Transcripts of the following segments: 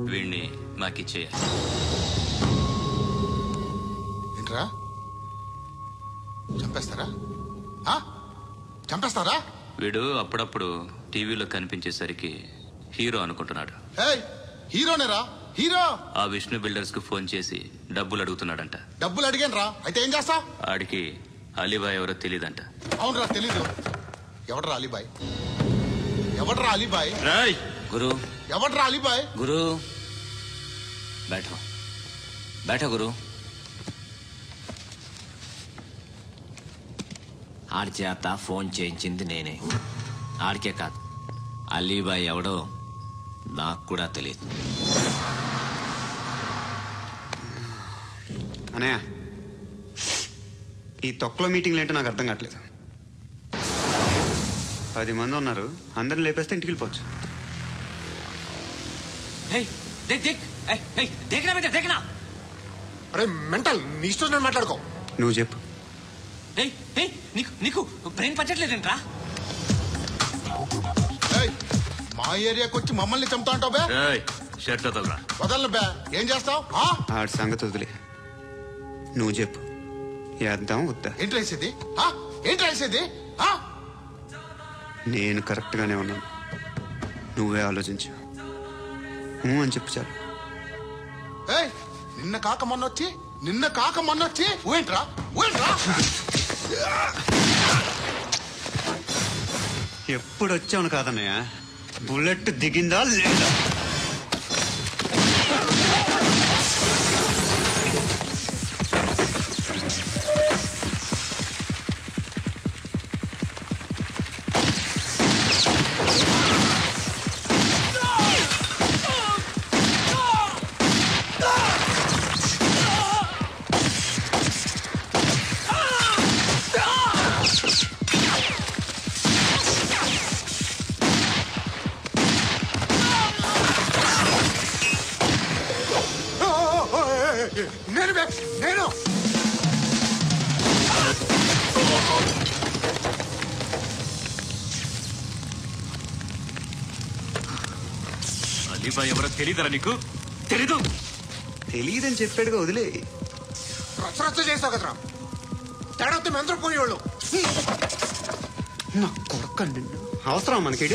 వీడిని మాకిచ్చేయాలి. ఏంట్రా చంపేస్తారా? వీడు అప్పుడప్పుడు టీవీలో కనిపించేసరికి హీరో అనుకుంటున్నాడు. హీరోనేరా హీరో. ఆ విష్ణు బిల్డర్స్ కు ఫోన్ చేసి డబ్బులు అడుగుతున్నాడంట. డబ్బులు అడిగాను రా, అయితే ఏం చేస్తా? ఆడికి అలీబాయ్ ఎవరో తెలీదంట. అవునరా తెలీదు. ఎవడ్రా అలీబాయ్? ఎవడ్రా అలీబాయ్? గురు ఎవడ్రా అలీబాయ్? గురు बैठो बैठो गुरु. ఆడి చేత ఫోన్ చేయించింది నేనే. ఆడికే కాదు, అలీబాయ్ ఎవడో నాకు కూడా తెలియదు. అనయ్య, ఈ తొక్కలో మీటింగ్లు ఏంటో నాకు అర్థం కావట్లేదు. 10 మంది ఉన్నారు, అందరిని లేపేస్తే ఇంటికి వెళ్ళిపోవచ్చు. అరే మెంటల్, నీ ఇష్టం నేను మాట్లాడుకో. నువ్వు చెప్పు. నీకు బ్రెయిన్ పచ్చట్లేదంట్రా? మా ఏరియాకి వచ్చి మమ్మల్ని చంపుతా అంటావు బే? షర్ట్ వదలరా. వదలను బే. ఏం చేస్తావు? ఆడి సంగతి వదిలే, నువ్వు చెప్పు. వేద్దాం వద్దా? ఏంటి రాసేది? ఏంటి రాసేది? నేను కరెక్ట్ గానే ఉన్నాను, నువ్వే ఆలోచించు. అని చెప్పు చాలు. నిన్న కాక మొన్నొచ్చి ఊయంట్రా. ఎప్పుడు వచ్చావును కాదన్నయ్య, బుల్లెట్ దిగిందా లేదా? నేను అలీబాయ్ ఎవరో తెలీదరా నీకు? తెలియదని చెప్పాడుగా, వదిలే. రచ్చ చేస్తావు కదరా, తేడా వస్తే మెంతరం పోయేవాళ్ళు. నా కొడుకు అవసరం మనకి.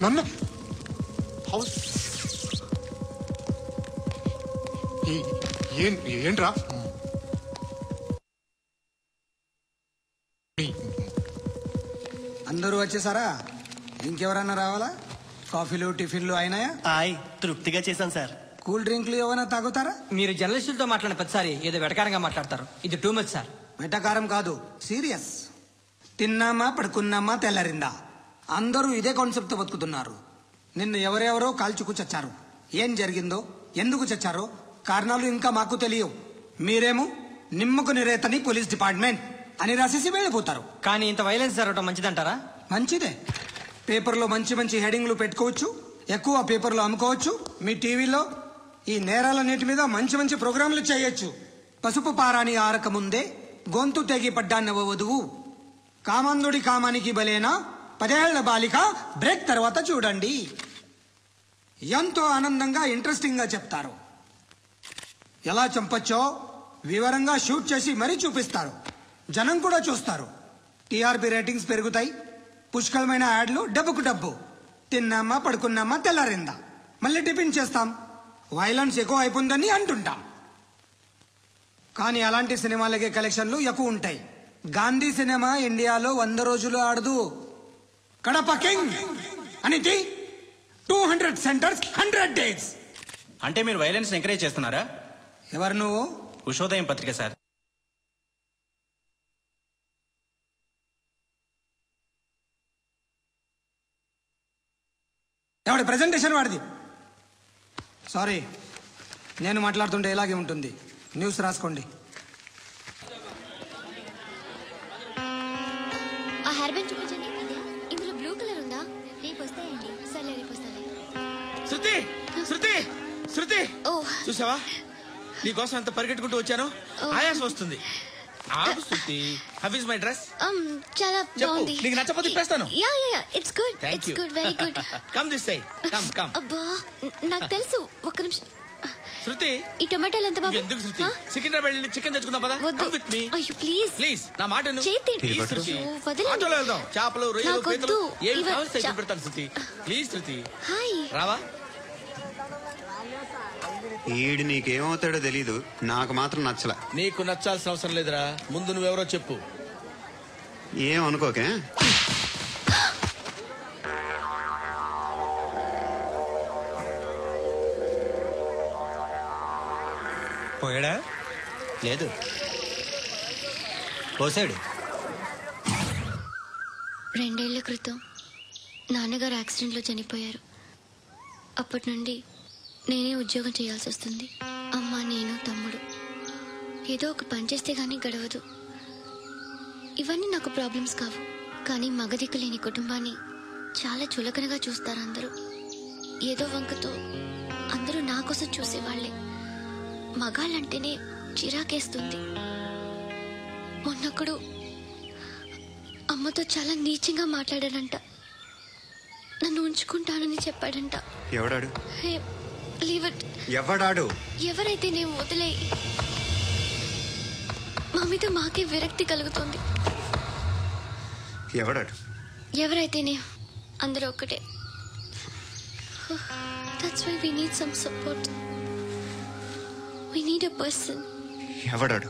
నన్ను ఏంట్రా? అందరూ వచ్చేసారా? ఇంకెవరన్నా రావాలా? కాఫీలు టిఫిన్లు అయినాయా? తృప్తిగా చేశాను సార్. కూల్ డ్రింక్లు ఏమైనా తాగుతారా? మీరు జర్నలిస్టులతో మాట్లాడిన ప్రతిసారి ఏదో వెటకారంగా మాట్లాడతారు. ఇది టూ మచ్ సార్. వెటకారం కాదు, సీరియస్. తిన్నామా పడుకున్నామా తెల్లరిందా, అందరూ ఇదే కాన్సెప్ట్ తో బతుకుతున్నారు. నిన్ను ఎవరెవరో కాల్చుకు చచ్చారు. ఏం జరిగిందో, ఎందుకు చచ్చారో కారణాలు ఇంకా మాకు తెలియవు. మీరేమో నిమ్మకు నిరేతని పోలీస్ డిపార్ట్మెంట్ అని రాసేసి వెళ్ళిపోతారు. కానీ ఇంత వైలెన్స్ జరగడం మంచిదంటారా? మంచిదే. పేపర్లో మంచి మంచి హెడింగ్లు పెట్టుకోవచ్చు, ఎక్కువ పేపర్లు అమ్ముకోవచ్చు. మీ టీవీలో ఈ నేరాలన్నిటి మీద మంచి మంచి ప్రోగ్రాంలు చేయొచ్చు. పసుపు పారాని ఆరక ముందే గొంతు తెగి పడ్డాన్నవ వధువు, కామందుడి కామానికి బలేనా 10 ఏళ్ల బాలిక, బ్రేక్ తర్వాత చూడండి. ఎంతో ఆనందంగా ఇంట్రెస్టింగ్ గా చెప్తారు. ఎలా చంపచ్చో వివరంగా షూట్ చేసి మరీ చూపిస్తారు. జనం కూడా చూస్తారు. టీఆర్పీ రేటింగ్స్ పెరుగుతాయి. పుష్కలమైన యాడ్లు, డబ్బుకు డబ్బు. తిన్నామా పడుకున్నామా తెల్లారిందా, మళ్ళీ టిఫిన్ చేస్తాం. వైలెన్స్ ఎక్కువ అయిపోయిందని అంటుంటాం. కానీ అలాంటి సినిమాలకే కలెక్షన్లు ఎక్కువ ఉంటాయి. గాంధీ సినిమా ఇండియాలో 100 రోజులు ఆడదు. కడప కింగ్ అనితి 200 సెంటర్స్ 100 డేస్. అంటే మీరు వైలెన్స్ ఎంకరేజ్ చేస్తున్నారా? ఎవరు నువ్వు? ఉషోదయం పత్రిక సార్. ఎవడి ప్రెజెంటేషన్ వాడిది. సారీ, నేను మాట్లాడుతుంటే ఇలాగే ఉంటుంది. న్యూస్ రాసుకోండి. ఆ హెయిర్ బ్యాండ్ చూపించండి. ఇందులో బ్లూ కలర్ ఉందా? రేపు వస్తాయండి. సరే రేపు వస్తాయి. శృతి శృతి శృతి, చూసావా నీకోసం ఎంత పరిగెట్టుకుంటూ వచ్చాను. ఆయాసం వస్తుంది. ఆగు Shruti. How is my dress? చాలా చెప్పు. బాగుంది. నీకు నచ్చకపోతే తిప్పేస్తాను. Yeah it's good. Thank it's you. Good, very good. Come this side. Come. అబ్బా నాకు తెలుసు. ఒక్క నిమిషం. శృతి ఈ టొమాటోలు ఎంత బాబు? ఎందుకు శృతి? సికింద్రాబాద్ వెళ్ళి చికెన్ తెచ్చుకుందాం పదా? వద్దు. Come with me. అయ్యో ప్లీజ్. ప్లీజ్ నా మాట విను. చేతి Please, శృతి. అయ్యో, వదలండి. ఆటోలో వెళ్దాం. చేపలు, రొయ్యలు, నాకొద్దు. పీతలు ఏమి ఇవ- కావాలి తెచ్చి పెడతాను శృతి. Please Shruti. హాయ్. రావా? ఈడు నీకేమవుతాడో తెలీదు, నాకు మాత్రం నచ్చలా. నీకు నచ్చాల్సిన అవసరం లేదురా. ముందు నువ్వెవరో చెప్పు. ఏం అనుకోకే. పోయాడా? లేదు, పోసాడు. 2 ఏళ్ల క్రితం నాన్నగారు యాక్సిడెంట్లో చనిపోయారు. అప్పటి నుండి నేనే ఉద్యోగం చేయాల్సి వస్తుంది. అమ్మ, నేను, తమ్ముడు ఏదో ఒక పని చేస్తే గానీ గడవదు. ఇవన్నీ నాకు ప్రాబ్లమ్స్ కావు, కానీ మగదిక్కు లేని కుటుంబాన్ని చాలా చులకనగా చూస్తారు అందరూ. ఏదో వంకతో అందరూ నా కోసం చూసేవాళ్లే. మగాళ్ళంటేనే చిరాకేస్తుంది. మొన్నొక్కడు అమ్మతో చాలా నీచంగా మాట్లాడాడంట. నన్ను ఉంచుకుంటానని చెప్పాడంట. ఎవడాడు? హే, లీవ్ ఇట్. ఎవడాడు? ఎవరైతే నేను వదిలే. మా మీద మాకే విరక్తి కలుగుతుంది. ఎవడాడు? ఎవరైతేనే అందరూ ఒక్కటే. That's why we need some support. We need a person. ఎవడాడు?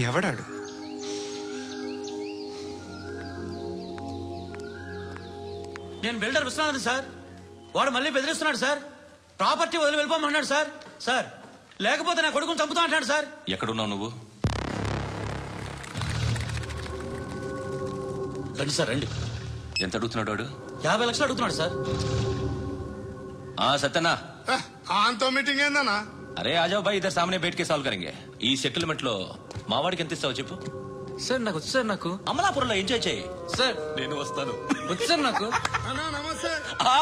ఎవడాడు? నేను బిల్డర్ విశ్వనాథ్ సార్. వాడు మళ్ళీ బెదిరిస్తున్నాడు సార్. ప్రాపర్టీ వదిలి వెళ్ళిపోమన్నాడు సార్. సార్ లేకపోతే నా కొడుకుని చంపుతా అంటాడు సార్. ఎక్కడున్నావు నువ్వు? రండి సార్, రండి. ఎంత అడుగుతున్నాడు వాడు? 50 లక్షలు అడుగుతున్నాడు సార్. सत्यना ఆంతో మీటింగ్ ఏందన్నా? अरे आ जाओ भाई, इधर सामने बैठ के सॉल्व करेंगे. ఈ సెటిల్మెంట్ లో మావాడికి ఎంత ఇస్తావో చెప్పు. సార్ నాకు వచ్చు సార్. నాకు అమలాపురంలో ఎంజాయ్ చేయి సార్. నేను వస్తాను. వచ్చు సార్ నాకు. అన్నా నమస్తే.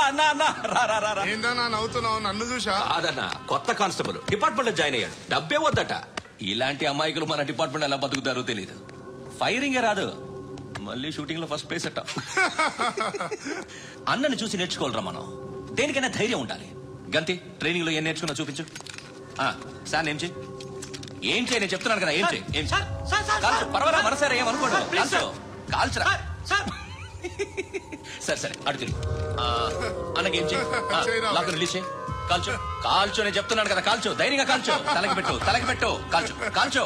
అన్నా అన్నా రా రా రా రా. ఏందన్నా నవ్వుతున్నావు? నన్ను చూసా? కాదన్నా, కొత్త కానిస్టేబుల్ డిపార్ట్మెంట్ లో జాయిన్ అయ్యాడు. డబ్బే వద్దట. ఇలాంటి అమాయకులు మన డిపార్ట్మెంట్ ఎలా బతుకుతారో తెలియదు. ఫైరింగే రాదు, మళ్ళీ షూటింగ్ లో ఫస్ట్ ప్లేస్ అట్ట. అన్నని చూసి నేర్చుకోవాలరా మనం. దేనికైనా ధైర్యం ఉండాలి. గంతి, ట్రైనింగ్ లో ఏం నేర్చుకున్నా చూపించు. సార్ ఏం చేయి, ఏం చేయి, నేను చెప్తున్నాను కదా. ఏం చేయి, ఏం చేయి. కాల్చు, పర్వాలా, మనసారా ఏమనుకోండి. కాల్చు, కాల్చురా. సరే సరే, అడు తిరిగి. అన్నకి ఏం చేయి, లాక్ రిలీజ్ చేయి. కాల్చు, కాల్చు, నేను చెప్తున్నాను కదా. కాల్చు, ధైర్యంగా కాల్చు. తలకి పెట్టు, తలకి పెట్టు. కాల్చు, కాల్చు.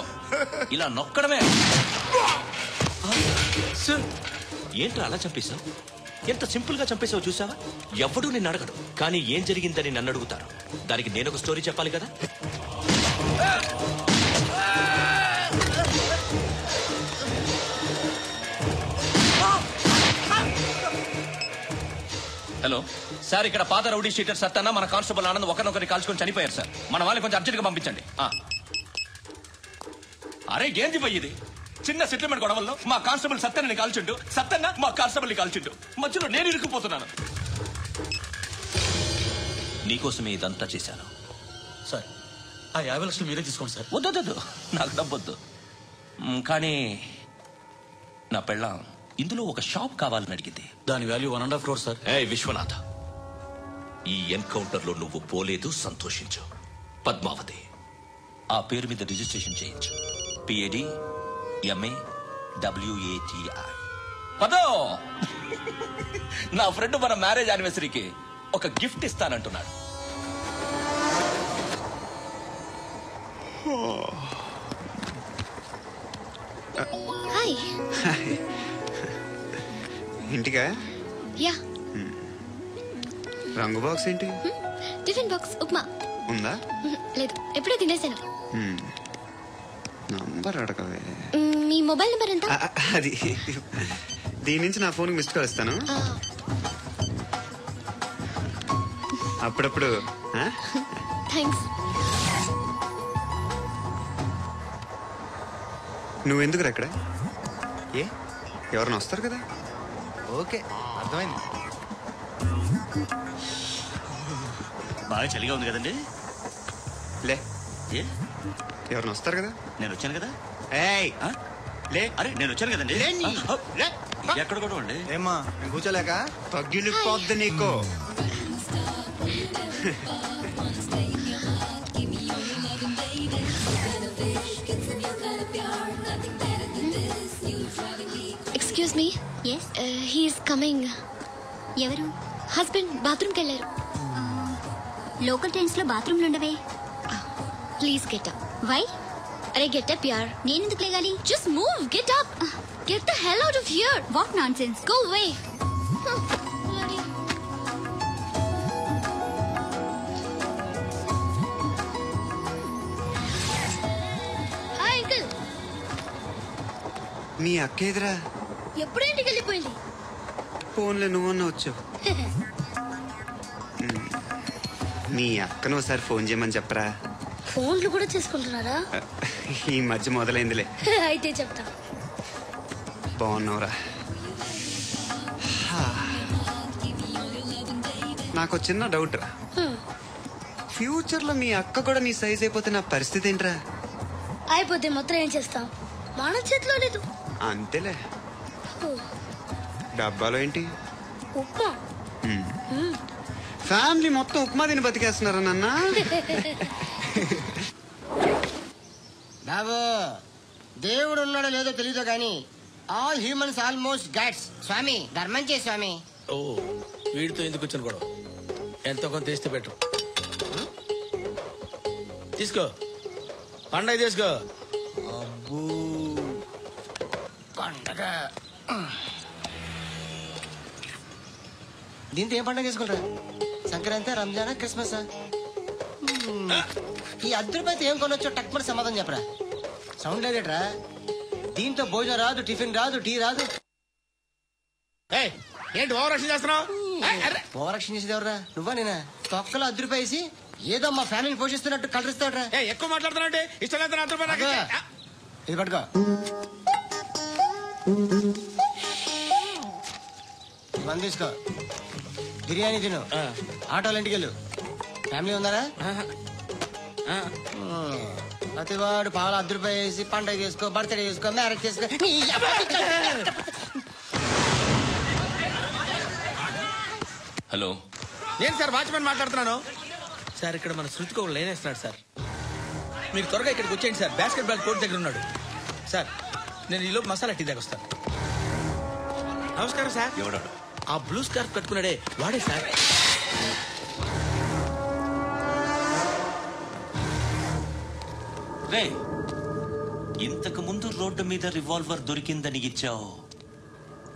ఇలా నొక్కడమే. ఏంట్రా అలా చంపేశావు? ఎంత సింపుల్ గా చంపేశావు చూసావా? ఎవడూ నిన్ను అడగడు, కానీ ఏం జరిగిందని నన్ను అడుగుతారు. దానికి నేను ఒక స్టోరీ చెప్పాలి కదా. హలో సార్, ఇక్కడ పాత రౌడీ షీటర్ సత్తన్న మన కానిస్టేబుల్ ఆనంద్ ఒకరినొకరిని కాల్చుకొని చనిపోయారు సార్. మన వాళ్ళని కొంచెం అర్జెంట్ గా పంపించండి. అరే ఏంది పోయి ఇది? చిన్న సెటిల్మెంట్ గొడవల్లో మా కానిస్టేబుల్ సత్తన్నని కాల్చుండు, సత్తన్న మా కానిస్టేబుల్ ని కాల్చుండు. మధ్యలో నేను ఇరుక్కుపోతున్నాను. నీకోసమే ఇదంతా చేశాను సార్. ఆ 50 లక్షలు మీరే తీసుకోండి సార్. వద్దొద్దు, నాకు డబ్బొద్దు. కానీ నా పెళ్ళాం ఇందులో ఒక షాప్ కావాలని అడిగింది. దాని వాల్యూ 1.5 crore సార్. ఏ విశ్వనాథ, ఈ ఎన్కౌంటర్ లో నువ్వు పోలేదు, సంతోషించు. పద్మావతి ఆ పేరు మీద రిజిస్ట్రేషన్ చేయించు. PAD MA WATI. పదో, నా ఫ్రెండ్ మన మ్యారేజ్ యానివర్సరీకి ఒక గిఫ్ట్ ఇస్తానంటున్నాడు. హాయ్. ఇంటికా? యా. రంగు బాక్స్ ఏంటి? టిఫిన్ బాక్స్ ఉప్మా ఉందా? లేదు, ఎప్పుడో తినేసాను. నంబర్ అడగవే. మీ మొబైల్ నెంబర్ ఎంత? అది దీని నుంచి నా ఫోన్కి మిస్డ్ కాల్ ఇస్తాను. అప్పుడప్పుడు. థ్యాంక్స్. నువ్వెందుకురా ఇక్కడ? ఏ ఎవరైనా వస్తారు కదా? ఓకే, అర్థమైంది. బాగా చలిగా ఉంది కదండి. లే, ఏ ఎవరిని వస్తారు కదా? నేను వచ్చాను కదా. ఏయ్ లే, అరే నేను వచ్చాను కదండి. ఎక్కడ కూడా ఉండి ఏమ్మా నేను కూర్చోలేక తగ్గిలిపోద్ది నీకు. Excuse me. Yes, he's coming. ఎవరు? హస్బెండ్ బాత్రూమ్కి వెళ్ళారు. లోకల్ ట్రైన్స్ లో బాత్రూమ్లు ఉండవే. Please get up. వై? అరే గెట్ అప్ యార్. నేను ఎందుకు లేగాలి? Just move, get up. Get the hell out of here. What nonsense. Go away. Hi uncle. మీ అక్క ఎదురా? ఎప్పుడు ఇంటికి వెళ్ళిపోయింది? ఫోన్లో నువ్వన్నా వచ్చావు. మీ అక్కను ఒకసారి ఫోన్ చేయమని చెప్పరా. ఫోన్లు కూడా చేసుకుంటున్నారా? ఈ మధ్య మొదలైందిలే. అయితే చెప్తా. బాగున్నావురా? నాకు చిన్న డౌట్ రా. ఫ్యూచర్ లో మీ అక్క కూడా నీ సైజ్ అయిపోతే నా పరిస్థితి ఏంట్రా? అయిపోతే మొత్తం ఏం చేస్తాం? మన చేతిలో లేదు. అంతేలే. డబ్బాలో ఏంటి? ఉప్మా. ఫ్యామిలీ మొత్తం ఉప్మా తిని బతికేస్తున్నారా నాన్న? బాబు, దేవుడు ఉన్నాడో లేదో తెలీదు కానీ ఆల్ హ్యూమన్స్ ఆల్మోస్ట్ గాడ్స్. స్వామి ధర్మం చే స్వామి. ఓ వీడితో ఎందుకు వచ్చాను కూడా ఎంతో కొంత తీస్తే పెట్టు. తీసుకో పండగ తీసుకో. అబ్బూ పండగ. దీంతో ఏం పండగ చేసుకుంటారా? సంక్రాంతి, రంజానా, క్రిస్మస్? ఈ అద్దరిపైతే ఏం కొనొచ్చో టక్మని సమాధానం చెప్పరా. సౌండ్ లేదేట్రా? దీంతో భోజనం రాదు, టిఫిన్ రాదు, టీ రాదు. ఏంటి ఓవర్ రక్షణ చేస్తున్నావు? ఓవర్ రక్షణ చేసేది ఎవరా? నువ్వా నేనా? తొక్కలో అద్దరిపేసి ఏదో మా ఫ్యామిలీని పోషిస్తున్నట్టు కలరిస్తాడ్రా. ఎక్కువ మాట్లాడుతున్నావు. ఇష్టం ఇది పట్టుకో. మంది తీసుకో, బిర్యానీ తిను, ఆటోలు ఇంటికి వెళ్ళు. ఫ్యామిలీ ఉన్నారా? ప్రతివాడు పావులు ₹10 వేసి పండగ చేసుకో, బర్త్డే చేసుకో, మ్యారేజ్ చేసుకో. హలో, నేను సార్ వాచ్మెన్ మాట్లాడుతున్నాను. సార్ ఇక్కడ మన శృతికో లేనేస్తున్నాడు సార్. మీరు త్వరగా ఇక్కడికి వచ్చేయండి సార్. బాస్కెట్ బాల్ కోర్ట్ దగ్గర ఉన్నాడు సార్. నేను ఈలోపు మసాలా టీ దగ్గర వస్తాను. నమస్కారం సార్. ఎవడాడు? ఆ బ్లూ స్కార్ఫ్ కట్టుకున్నాడే వాడే సార్. రే, ఇంతకు ముందు రోడ్డు మీద రివాల్వర్ దొరికిందని ఇచ్చావు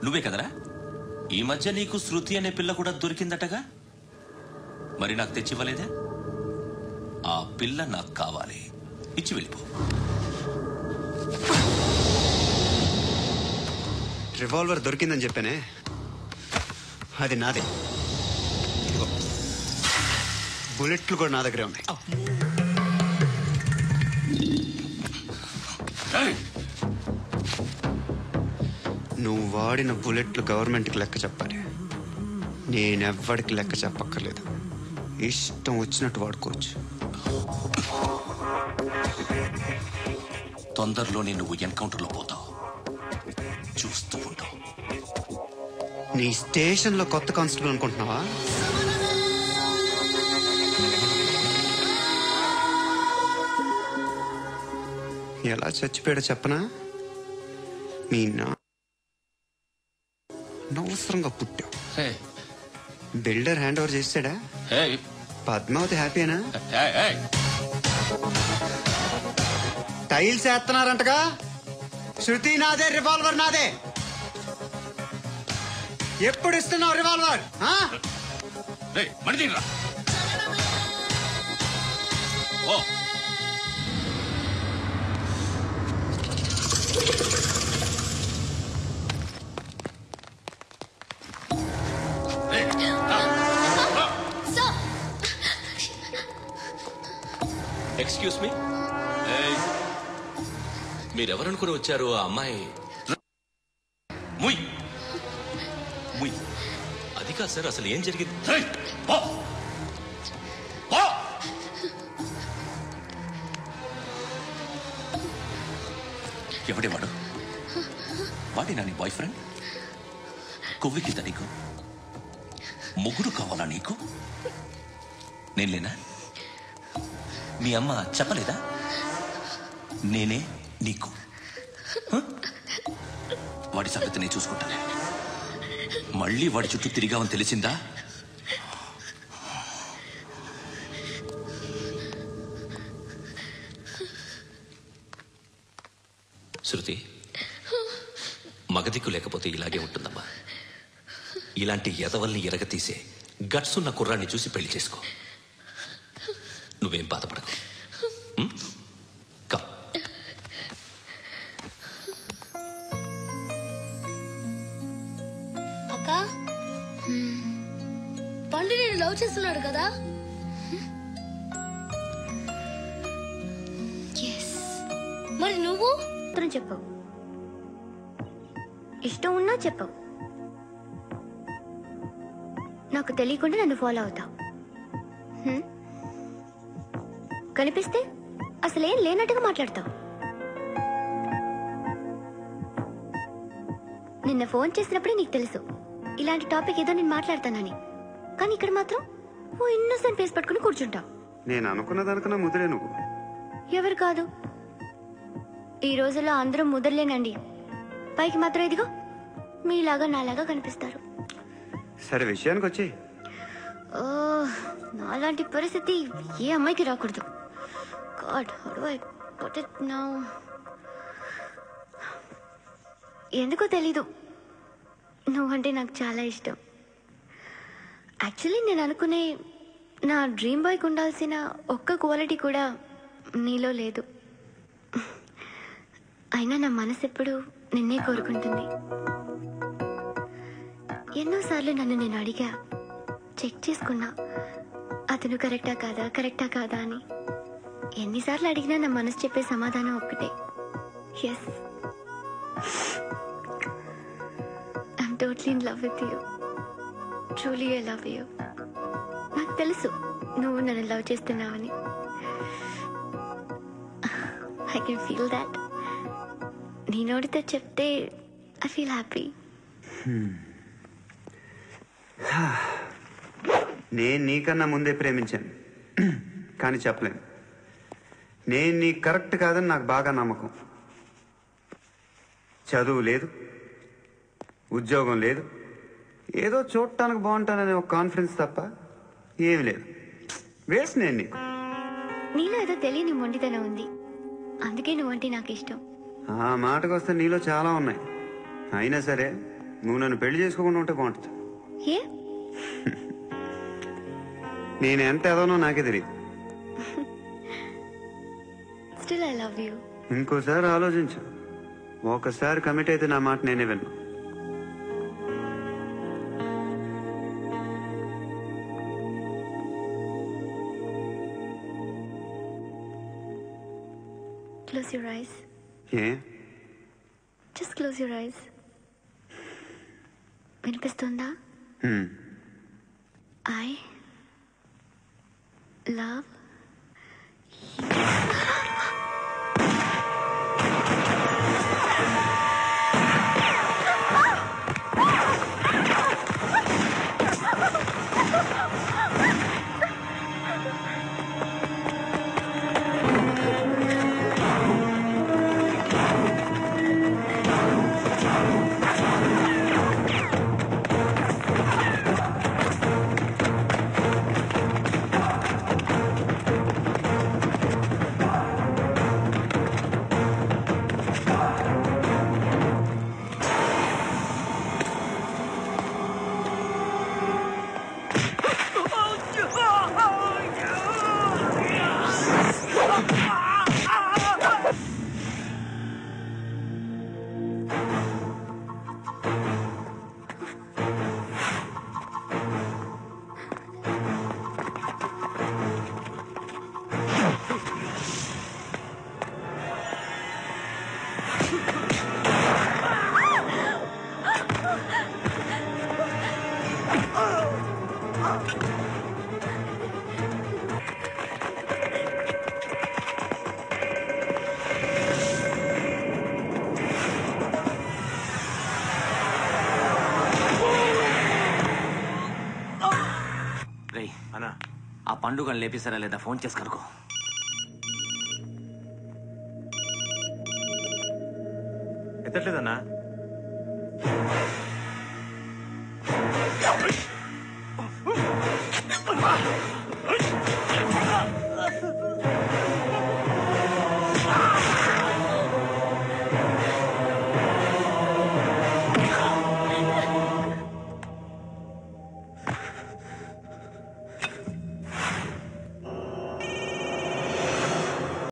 నువ్వే కదరా? ఈ మధ్య నీకు శృతి అనే పిల్ల కూడా దొరికిందటగా? మరి నాకు తెచ్చివ్వలేదే? ఆ పిల్ల నాకు కావాలి, ఇచ్చి వెళ్ళిపో. రివాల్వర్ దొరికిందని చెప్పానే, అది నాదే. బుల్లెట్లు కూడా నా దగ్గరే ఉన్నాయి. నువ్వు వాడిన బుల్లెట్లు గవర్నమెంట్కి లెక్క చెప్పాలి. నేనెవ్వడికి లెక్క చెప్పక్కర్లేదు. ఇష్టం వచ్చినట్టు వాడుకోవచ్చు. తొందరలోనే నువ్వు ఎన్కౌంటర్లో పోతావు, చూస్తూ ఉంటావు. నీ స్టేషన్లో కొత్త కానిస్టేబుల్ అనుకుంటున్నావా? ఎలా చచ్చిపోయాడో చెప్పనా? మీ అనవసరంగా పుట్టావు. బిల్డర్ హ్యాండ్ ఓవర్ చేసాడా? పద్మావతి హ్యాపీనా? టైల్స్ వేస్తున్నారంటగా? శృతి నాదే, రివాల్వర్ నాదే. ఎప్పుడు ఇస్తున్నావు రివాల్వర్? ఎక్స్క్యూజ్ మీ, మీరెవరనుకుని వచ్చారు? ఆ అమ్మాయి ముయ్ ముయ్. అది కాదు సార్, అసలు ఏం జరిగింది? ఎవడేవాడు? వాడేనా నీ బాయ్ ఫ్రెండ్? కొవ్వికిద్దా నీకు? ముగ్గురు కావాలా నీకు? నేను లేనా? మీ అమ్మ చెప్పలేదా నేనే నీకు? వాడి సంగతి నేను చూసుకుంటాను. మళ్ళీ వాడి చుట్టూ తిరిగావని తెలిసిందా శృతి? మగదిక్కు లేకపోతే ఇలాగే ఉంటుందమ్మా. ఇలాంటి ఎదవల్ని ఎరగతీసే గట్స్ ఉన్న కుర్రాన్ని చూసి పెళ్లి చేసుకో. నువ్వేం బాధపడకు. అక్క, పండు నేను లవ్ చేస్తున్నాడు కదా? మరి నువ్వు చెప్పవు. ఇష్టం ఉన్నా చెప్పవు. నాకు తెలియకుండా నన్ను ఫాలో అవుతావు. కనిపిస్తే అసలేం లేనట్టుగా మాట్లాడతావు. నిన్న ఫోన్ చేసినప్పుడే నీకు తెలుసు ఇలాంటి టాపిక్ ఏదో నేను మాట్లాడతానని. కానీ ఇక్కడ మాత్రం ఓ ఇన్నోసెంట్ ఫేస్ పట్టుకుని కూర్చుంటావు. నేను అనుకున్నదానికన్నా ముదిరే నువ్వు. ఎవరు కాదు, ఈ రోజుల్లో అందరూ ముదరలేనండి. పైకి మాత్రం ఇదిగో మీలాగా నాలాగా కనిపిస్తారు. సరే విషయానికి వచ్చి, నాలాంటి పరిస్థితి ఏ అమ్మాయికి రాకూడదు. God, how do I put it now? ఎందుకో తెలీదు, నువ్వంటే నాకు చాలా ఇష్టం. యాక్చువల్లీ నేను అనుకునే నా డ్రీమ్ బాయ్కి ఉండాల్సిన ఒక్క క్వాలిటీ కూడా నీలో లేదు. అయినా నా మనసు ఎప్పుడు నిన్నే కోరుకుంటుంది. ఎన్నోసార్లు నన్ను నేను అడిగా, చెక్ చేసుకున్నా అతను కరెక్టా కాదా అని. ఎన్నిసార్లు అడిగినా నా మనసు చెప్పే సమాధానం ఒక్కటే, yes, I'm totally in love with you. Truly I love you. నాకు తెలుసు నువ్వు నన్ను లవ్ చేస్తున్నావని. I can feel that. నీ నోటితో చెప్తే ఐ ఫీల్ హ్యాపీ. నేను నీకన్నా ముందే ప్రేమించాను, కానీ చెప్పలేను. నేను నీకు కరెక్ట్ కాదని నాకు బాగా నమ్మకం. చదువు లేదు, ఉద్యోగం లేదు, ఏదో చూడటానికి బాగుంటాననే ఒక కాన్ఫిడెన్స్ తప్ప ఏమి లేదు. వేస్ట్ నేను నీకు. నీలో ఏదో తెలియని మొండితనం ఉంది, అందుకే నువ్వంటే నాకు ఇష్టం. ఆ మాటకు వస్తే నీలో చాలా ఉన్నాయి. అయినా సరే నువ్వు నన్ను పెళ్లి చేసుకోకుండా ఉంటే బాగుంటుంది. ఏ? నేను ఎంత ఎదవనో నాకే తెలియదు. Still I love you. ఇంకోసారి ఆలోచించు. ఒకసారి కమిట్ అయితే నా మాట నేనే విన్నా. Close your eyes. A? Just close your eyes. వినిపిస్తుందా? I love అన్నా ఆ పండుగను లేపిస్తారా లేదా ఫోన్ చేసి కనుకో. ఎత్తట్లేదన్నా.